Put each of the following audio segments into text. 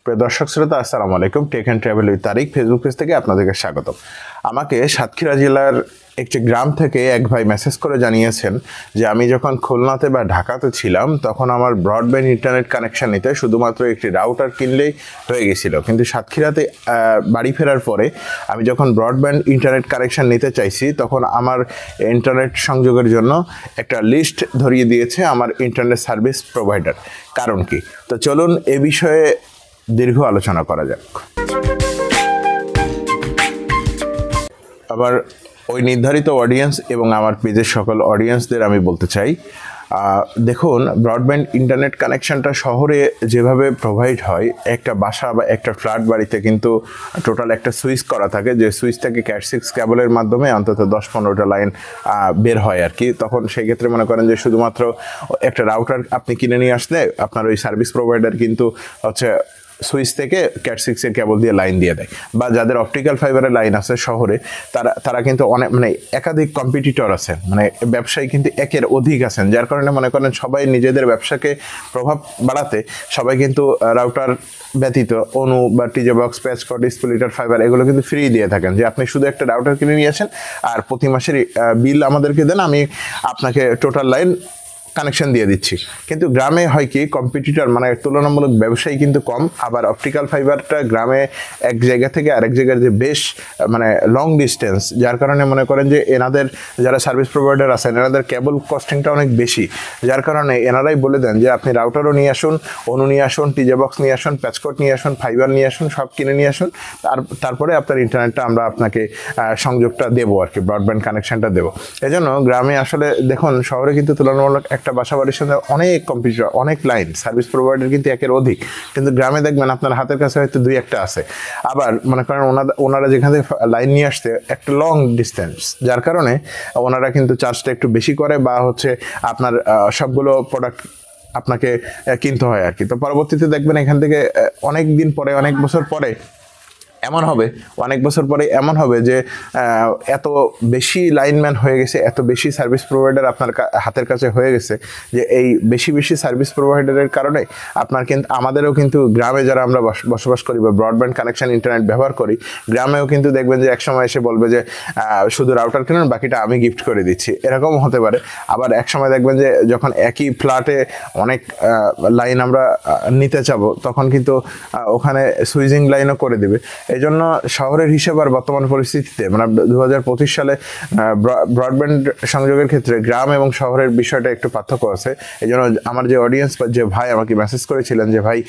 প্রিয় দর্শক শ্রোতা আসসালামু আলাইকুম। Tech and travel with Tariq Facebook page থেকে আপনাদেরকে স্বাগতম। আমাকে সাতক্ষীরা জেলার একটি গ্রাম থেকে এক ভাই মেসেজ করে জানিয়েছেন যে আমি যখন খুলনাতে বা ঢাকাতে ছিলাম তখন আমার ব্রডব্যান্ড ইন্টারনেট কানেকশন নিতে শুধুমাত্র একটি রাউটার কিনলেই হয়ে গেছিলো, কিন্তু সাতক্ষীরাতে বাড়ি ফেরার পরে আমি যখন ব্রডব্যান্ড ইন্টারনেট কানেকশন নিতে চাইছি তখন আমার ইন্টারনেট সংযোগের জন্য একটা লিস্ট ধরিয়ে দিয়েছে আমার ইন্টারনেট সার্ভিস প্রোভাইডার। কারণ কি? তো চলুন এ বিষয়ে দীর্ঘ আলোচনা করা যাক। আবার ওই নির্ধারিত অডিয়েন্স এবং আমার পেজের সকল অডিয়েন্সদের আমি বলতে চাই, দেখুন, ব্রডব্যান্ড ইন্টারনেট কানেকশনটা শহরে যেভাবে প্রোভাইড হয়, একটা বাসা বা একটা ফ্ল্যাট বাড়িতে কিন্তু টোটাল একটা সুইচ করা থাকে, যে সুইচ থেকে ক্যাট 6 কেবলের মাধ্যমে অন্তত 10-15টা লাইন বের হয় আর কি। তখন সেই ক্ষেত্রে মনে করেন যে শুধুমাত্র একটা রাউটার আপনি কিনে নিয়ে আসলে আপনার ওই সার্ভিস প্রোভাইডার কিন্তু হচ্ছে সুইচ থেকে ক্যাট 6 কেবল দিয়ে লাইন দিয়ে দেয়। বা যাদের অপটিক্যাল ফাইবারের লাইন আছে শহরে, তারা কিন্তু অনেক একাধিক কম্পিটিটর আছেন, ব্যবসায়ী কিন্তু একের অধিক আছেন, যার কারণে মনে করেন সবাই নিজেদের ব্যবসাকে প্রভাব বাড়াতে সবাই কিন্তু রাউটার ব্যতীত অনু বা টিজে বক্স, প্যাচকট, স্প্লিটার ফাইবার এগুলো কিন্তু ফ্রি দিয়ে থাকেন, যে আপনি শুধু একটা রাউটার কিনে নিয়ে আসেন আর প্রতি মাসের বিল আমাদেরকে দেন, আমি আপনাকে টোটাল লাইন কানেকশন দিয়ে দিচ্ছি। কিন্তু গ্রামে হয় কি, কম্পিটিটর তুলনামূলক ব্যবসায়ী কিন্তু কম। আবার অপটিক্যাল ফাইবারটা গ্রামে এক জায়গা থেকে আরেক জায়গার যে বেশ লং ডিস্টেন্স, যার কারণে মনে করেন যে এনাদের যারা সার্ভিস প্রোভাইডার আছেন এনাদের কেবল কস্টিংটা অনেক বেশি, যার কারণে এনারাই বলে দেন যে আপনি রাউটারও নিয়ে আসুন, অনু নিয়ে আসুন, টিজে বক্স নিয়ে আসুন, প্যাচকট নিয়ে আসুন, ফাইবার নিয়ে আসুন, সব কিনে নিয়ে আসুন, তারপরে আপনার ইন্টারনেটটা আমরা আপনাকে সংযোগটা দেবো আর কি, ব্রডব্যান্ড কানেকশনটা দেবো। এজন্য গ্রামে আসলে দেখুন, শহরে কিন্তু তুলনামূলক একটা বাসা বাড়ির সঙ্গে অনেক কম্পিউটার, অনেক লাইন, সার্ভিস প্রোভাইডার কিন্তু একের অধিক, কিন্তু গ্রামে দেখবেন আপনার হাতের কাছে হয়তো 2-1টা আছে। আবার মনে করেন ওনারা যেখান থেকে লাইন নিয়ে আসতে একটা লং ডিস্টেন্স, যার কারণে ওনারা কিন্তু চার্জটা একটু বেশি করে, বা হচ্ছে আপনার সবগুলো প্রোডাক্ট আপনাকে কিনতে হয় আর কি। তো পরবর্তীতে দেখবেন এখান থেকে অনেক দিন পরে, অনেক বছর পরে অনেক বছর পরে এমন হবে যে এত বেশি লাইনম্যান হয়ে গেছে, এত বেশি সার্ভিস প্রোভাইডার আপনার হাতের কাছে হয়ে গেছে, যে এই বেশি সার্ভিস প্রোভাইডারের কারণে আপনার কিন্তু আমাদেরও কিন্তু গ্রামে যারা আমরা বসবাস করি বা ব্রডব্যান্ড কানেকশন ইন্টারনেট ব্যবহার করি, গ্রামেও কিন্তু দেখবেন যে একসময় এসে বলবে যে শুধু রাউটার কিনুন, বাকিটা আমি গিফট করে দিচ্ছি, এরকম হতে পারে। আবার একসময় দেখবেন যে যখন একই ফ্ল্যাটে অনেক লাইন আমরা নিতে চাবো, তখন কিন্তু ওখানে সুইচিং লাইনও করে দেবে। এই জন্য শহরের হিসেব আর বর্তমান পরিস্থিতিতে 2025 সালে ব্রডব্যান্ড সংযোগের ক্ষেত্রে গ্রাম এবং শহরের বিষয়টা একটু পার্থক্য আছে। এই জন্য আমার যে অডিয়েন্স বা যে ভাই আমাকে মেসেজ করেছিলেন যে ভাই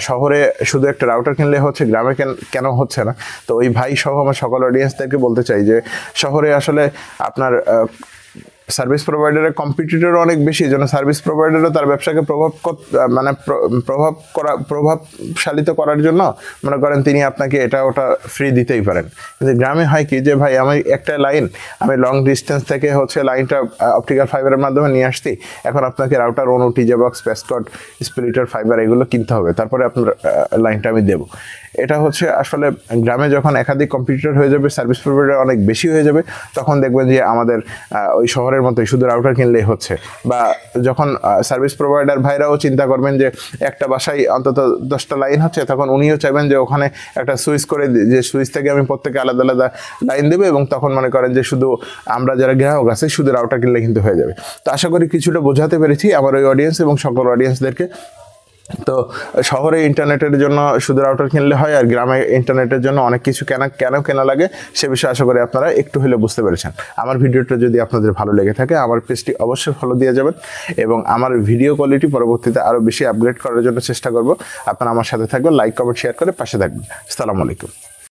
শহরে শুধু একটা রাউটার কিনলে হচ্ছে, গ্রামে কেন হচ্ছে না, তো ওই ভাই সহ আমার সকল অডিয়েন্সদেরকে বলতে চাই যে শহরে আসলে আপনার সার্ভিস প্রোভাইডারের কম্পিটিটর অনেক বেশি, যেন সার্ভিস প্রোভাইডারও তার ব্যবসাকে প্রভাবশালিত করার জন্য মনে করেন তিনি আপনাকে এটা ওটা ফ্রি দিতেই পারেন। কিন্তু গ্রামে হয় কি, যে ভাই আমি একটা লাইন, আমি লং ডিস্টেন্স থেকে হচ্ছে লাইনটা অপটিক্যাল ফাইবারের মাধ্যমে নিয়ে আসছি, এখন আপনাকে রাউটার, অনু, টিজে বক্স, প্যাচকট, স্প্লিটার ফাইবার এগুলো কিনতে হবে, তারপরে আপনার লাইনটা আমি দেবো। এটা হচ্ছে আসলে গ্রামে যখন একাধিক কম্পিটিটর হয়ে যাবে, সার্ভিস প্রোভাইডার অনেক বেশি হয়ে যাবে, তখন দেখবেন যে আমাদের ওই শহরের মতোই শুধু রাউটার কিনলেই হচ্ছে। বা যখন সার্ভিস প্রোভাইডার ভাইরাও চিন্তা করবেন যে একটা বাসায় অন্তত 10টা লাইন হচ্ছে, তখন উনিও চাইবেন যে ওখানে একটা সুইচ করে, যে সুইচ থেকে আমি প্রত্যেকে আলাদা আলাদা লাইন দেবো, এবং তখন মনে করেন যে শুধু আমরা যারা গ্রাহক আছে শুধু রাউটার কিনলে কিন্তু হয়ে যাবে। তো আশা করি কিছুটা বোঝাতে পেরেছি আমার ওই অডিয়েন্স এবং সকল অডিয়েন্সদেরকে। তো শহরে ইন্টারনেটের জন্য শুধু রাউটার কিনলে হয়, আর গ্রামে ইন্টারনেটের জন্য অনেক কিছু কেন কেনা লাগে সে বিষয়ে আশা করি আপনারা একটু হলে বুঝতে পেরেছেন। আমার ভিডিওটা যদি আপনাদের ভালো লেগে থাকে আমার পেজটি অবশ্যই ফলো দিয়ে যাবেন, এবং আমার ভিডিও কোয়ালিটি পরবর্তীতে আরও বেশি আপগ্রেড করার জন্য চেষ্টা করব। আপনারা আমার সাথে থাকবেন, লাইক, কমেন্ট, শেয়ার করে পাশে থাকবেন। আসসালামু আলাইকুম।